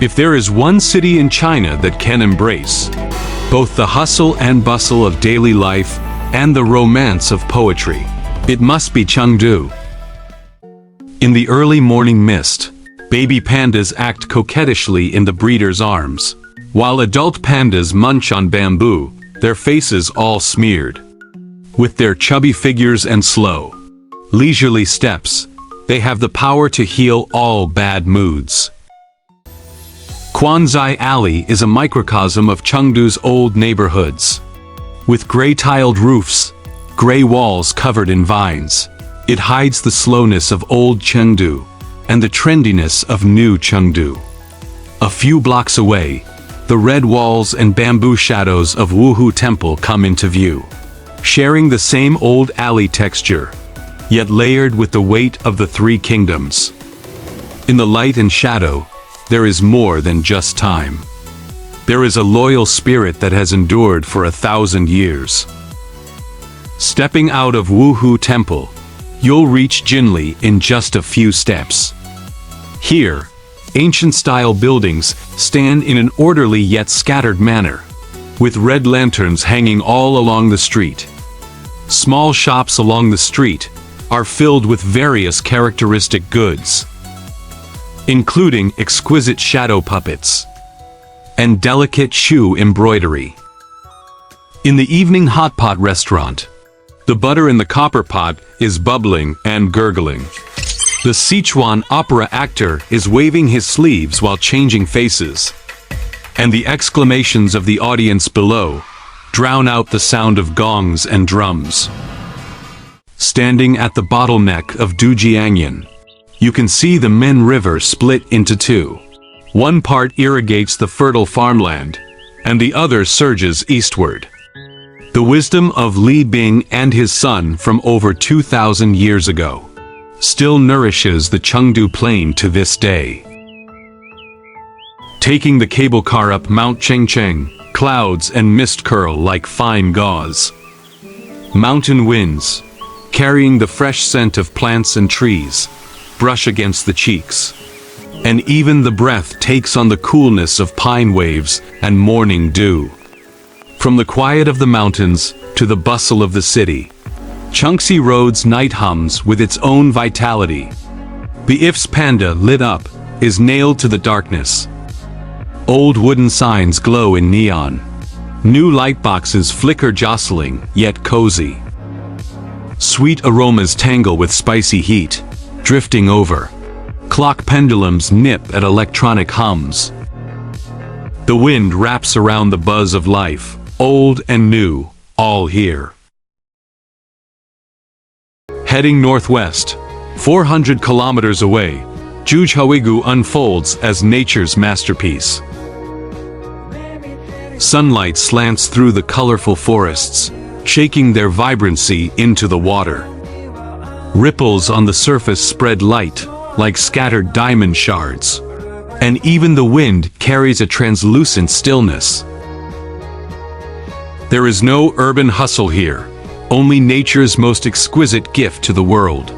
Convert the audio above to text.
If there is one city in China that can embrace both the hustle and bustle of daily life and the romance of poetry, it must be Chengdu. In the early morning mist, baby pandas act coquettishly in the breeder's arms, while adult pandas munch on bamboo, their faces all smeared. With their chubby figures and slow, leisurely steps, they have the power to heal all bad moods. Kuanzhai Alley is a microcosm of Chengdu's old neighborhoods. With gray-tiled roofs, gray walls covered in vines, it hides the slowness of old Chengdu and the trendiness of new Chengdu. A few blocks away, the red walls and bamboo shadows of Wuhou Temple come into view, sharing the same old alley texture, yet layered with the weight of the three kingdoms. In the light and shadow, there is more than just time. There is a loyal spirit that has endured for 1,000 years. Stepping out of Wuhou Temple, you'll reach Jinli in just a few steps. Here, ancient-style buildings stand in an orderly yet scattered manner, with red lanterns hanging all along the street. Small shops along the street are filled with various characteristic goods, including exquisite shadow puppets and delicate shoe embroidery. In the evening hotpot restaurant, the butter in the copper pot is bubbling and gurgling. The Sichuan opera actor is waving his sleeves while changing faces, and the exclamations of the audience below drown out the sound of gongs and drums. Standing at the bottleneck of Dujiangyan, you can see the Min River split into two. One part irrigates the fertile farmland, and the other surges eastward. The wisdom of Li Bing and his son from over 2,000 years ago still nourishes the Chengdu plain to this day. Taking the cable car up Mount Chengcheng, clouds and mist curl like fine gauze. Mountain winds, carrying the fresh scent of plants and trees, brush against the cheeks, and even the breath takes on the coolness of pine waves and morning dew. From the quiet of the mountains to the bustle of the city, Chengxi Road's night hums with its own vitality. The IF's panda lit up is nailed to the darkness. Old wooden signs glow in neon. New light boxes flicker jostling, yet cozy. Sweet aromas tangle with spicy heat, drifting over. Clock pendulums nip at electronic hums. The wind wraps around the buzz of life, old and new, all here. Heading northwest, 400 kilometers away, Jiuzhaigou unfolds as nature's masterpiece. Sunlight slants through the colorful forests, shaking their vibrancy into the water. Ripples on the surface spread light, like scattered diamond shards. And even the wind carries a translucent stillness. There is no urban hustle here, only nature's most exquisite gift to the world.